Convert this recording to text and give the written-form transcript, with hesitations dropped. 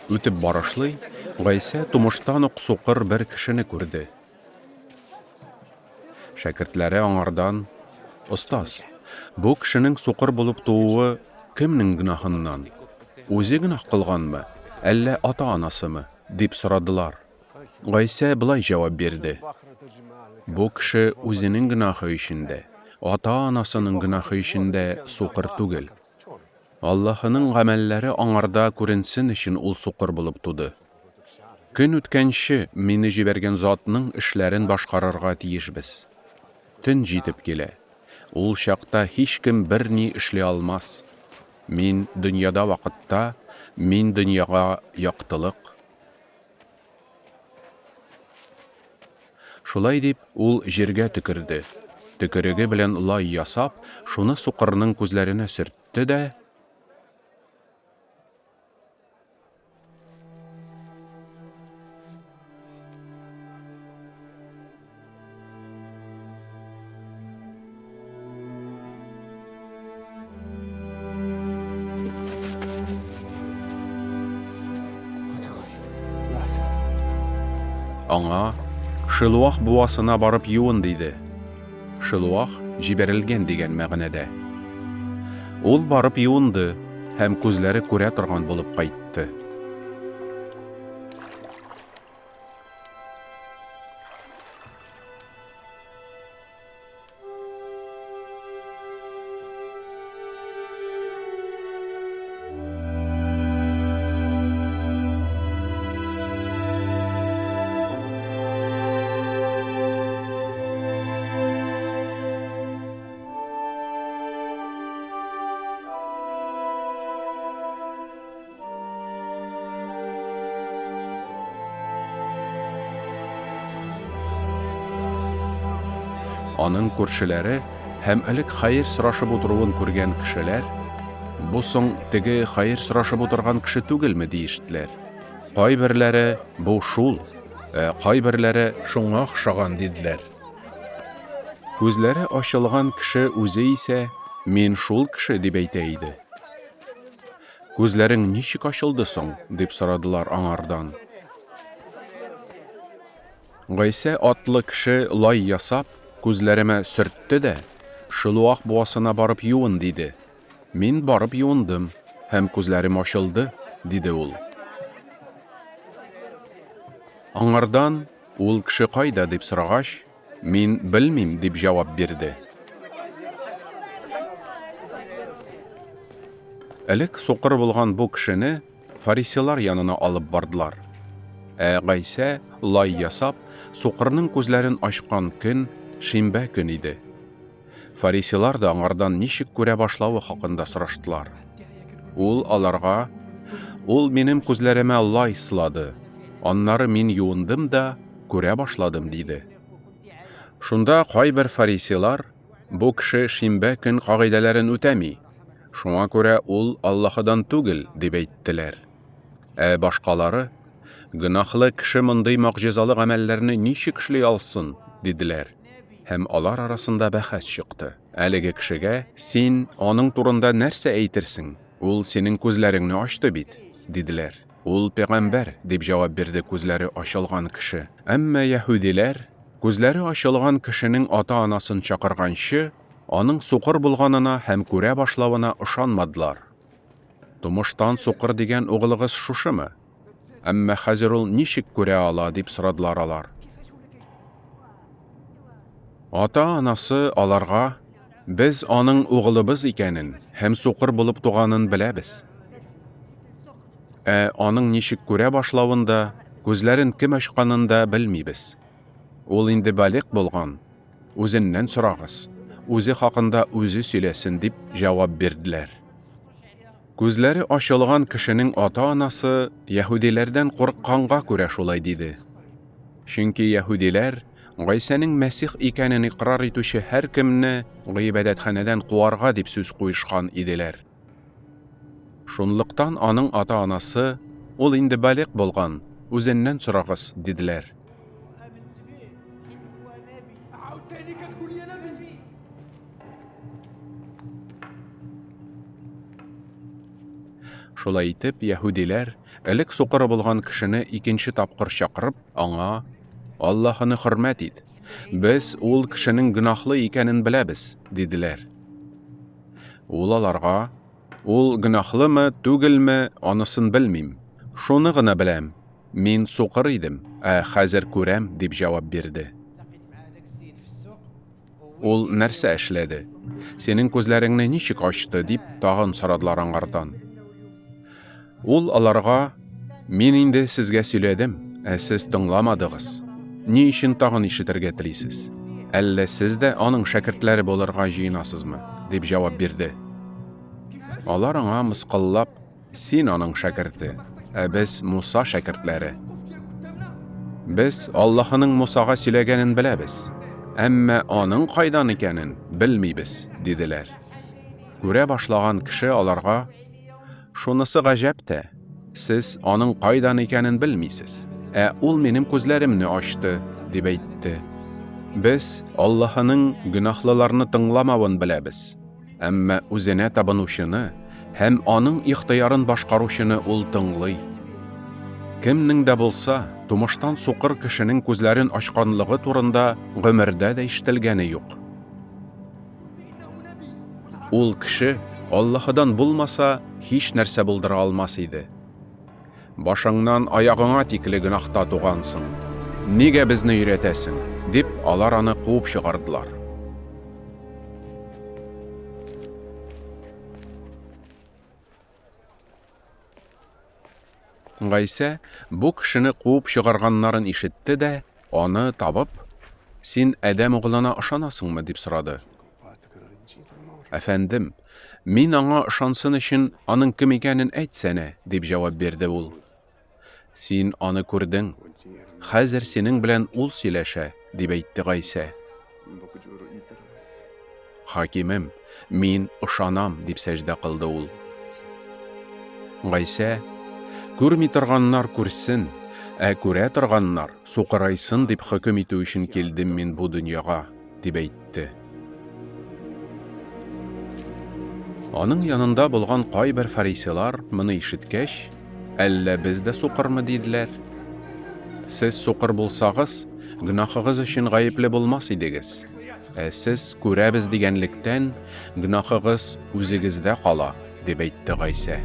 Үтеп барышлый, Гайса тумыштан ук сукыр бер кешене күрде. Шәкертләре аңардан: "Остаз, бу кешенең сукыр булып тууы кемнең гөнаһыннан? Үзе гөнаһ кылганмы, әллә ата-анасымы?" дип сорадылар. Гайса былай җавап бирде: "Бу кеше үзенең гөнаһы өчендә, ата-анасының гөнаһы өчендә сукыр түгел. Аллаһының гамәлләре аңарда күренсен өчен ул сукыр булып туды. Көн үткәнче мине җибәргән затның эшләрен башкарырга тиешбез. Төн җитеп килә. Ул чакта һичкем берни эшли алмас. Мин дөньяда вакытта, мин дөньяга яктылык." Шулай дип, ул җиргә төкерде. Төкереге белән лай ясап, шуны сукырның күзләренә сөртте дә: аңа Шилуах буасына барып юын диде. Шилуах җибәрелгән дигән мәгънәдә. Ул барып юынды һәм күзләре күрә торган булып кайтты. Аның күршеләре һәм элек хәер сорашып утыруын күргән кешеләр: "Бу соң теге хәер сорашып утырган кеше түгелме?" диештеләр. Кайберләре: "Бу шул", кайберләре: "Шуңа охшаган" диделәр. Күзләре ачылган кеше үзе исә: "Мин шул кеше" дип әйтә иде. "Күзләрең ничек ачылды соң?" дип сорадылар аңардан. Гайса атлы кеше лай ясап, күзләремә сөртте дә: "Шилуах буасына барып юын" диде. Мин барып юындым, һәм күзләрем ачылды, диде ул. Аңардан: "Ул кеше кайда?" дип сорагач, "Мин белмим" дип җавап бирде. Элек сукыр булган бу кешене фарисилар янына алып бардылар. Гайса лай ясап, сукырның күзләрен ачкан көн шимбә көн иде. Фарисилар да аңардан ничек күрә башлавы хакында сораштылар. Ул аларга: "Ул минем күзләремә лай сылады, аннары мин юындым да күрә башладым" диде. Шунда кайбер фарисилар: "Бу кеше шимбә көн кагыйдәләрен үтәми, шуңа күрә ул Аллаһыдан түгел" дип әйттеләр. Башкалары: "Гөнаһлы кеше мондый мөгъҗизалы гамәлләрне ничек эшли алсын?" диделәр. Һәм алар арасында бәхәс чыкты. Әлеге кешегә: "Син аның турында нәрсә әйтерсең? Ул синең күзләреңне ачты бит", диделәр. Ул пәгамбәр дип җавап бирде күзләре ачылган кеше. Әмма яһүдиләр күзләре ачылган кешенең ата-анасын чакырганчы, аның сукыр булганына һәм күрә башлавына ышанмадылар. "Тумыштан сукыр дигән угылыгыз шушымы? Әмма хәзер ул ничек күрә ала?" дип сорадылар алар. Ата-анасы аларга: "Без аның угылыбыз икәнен һәм сукыр булып туганын беләбез. Аның ничек күрә башлавын да, күзләрен кем ачканын да белмибез. Ул инде балигъ булган. Үзеннән сорагыз. Үзе хакында үзе сөйләсен" дип җавап бирделәр. Күзләре ачылган кешенең ата-анасы яһүдиләрдән курыкканга күрә шулай диде. Чөнки яһүдиләр Гайсаның Мәсих икәнен иqrar итүче һәр кемне гыйбадәтханәдән куарга дип сүз куешкан иделәр. Шунлыктан аның ата-анасы: "Ул инде балигъ булган, үзеннән сорагыз" диделәр. Шулай итеп, яһүдиләр элек суқыры булган кешене икенче тапкыр чакырып, аңа: "Аллаһыны хөрмәт ит. Без ул кешенең гөнаһлы икәнен беләбез", диделәр. Ул аларга: "Ул гөнаһлымы, түгелме, анысын белмим. Шуны гына беләм. Мин суқыр идем, хәзер күрәм", дип җавап бирде. Ул нәрсә эшләде? Синең күзләреңне ничек ачты, дип тагын сорадылар аңардан. Ул аларга: "Мин инде сезгә сөйләдем, сез тыңламадыгыз. Ни өчен тагын ишетергә телисез? Әллә сез дә аның шәкертләре булырга җыенасызмы?" дип җавап бирде. Алар аңа мыскыллап: "Син аның шәкерте, без Муса шәкертләре. Без Аллаһының Мусага сөйләгәнен беләбез, әмма аның кайдан икәнен белмибез", диделәр. Күрә башлаган кеше аларга: "Шунысы гаҗәп тә, сез аның кайдан икәнен белмисез, ул минем күзләремне ачты", дип әйтте. "Без Аллаһының гөнаһлыларны тыңламавын беләбез, әмма үзенә табынучыны һәм аның ихтыярын башкаручыны ул тыңлый. Кемнең дә булса, тумыштан суқыр кешенең күзләрен ачканлыгы турында гомердә дә ишетелгәне юк. Ул кеше Аллаһыдан булмаса, һич нәрсә булдыра алмас иде. Башыңнан аягыңа тикле гөнаһта тугансың. Нигә безне өйрәтәсең?" дип алар аны куып чыгардылар. Гайса бу кешене куып чыгарганнарын ишетте дә, аны табып: "Син Адәм угылына ышанасыңмы?" дип сорады. "Әфәндем, мин аңа ышансын өчен аның кем икәнен әйтсәнә", дип җавап бирде ул. "Син аны күрдең, хәзер синең белән ул сөйләшә", дип әйтте Гайса. "Хакимем, мин ышанам", дип сәҗдә кылды ул. Гайса: "Күрми торганнар күрсен, күрә торганнар суқырайсын дип хөкем итү өчен килдем мин бу дөньяга", дип әйтте. Аның янында булган кайбер фарисилар моны ишеткәч: "Әллә без дә суқырмы?" диделәр. "Сез суқыр булсагыз, гөнаһыгыз өчен гаепле булмас идегез. Сез күрәбез дигәнлектән, гөнаһыгыз үзегездә кала", дип әйтте Гайса.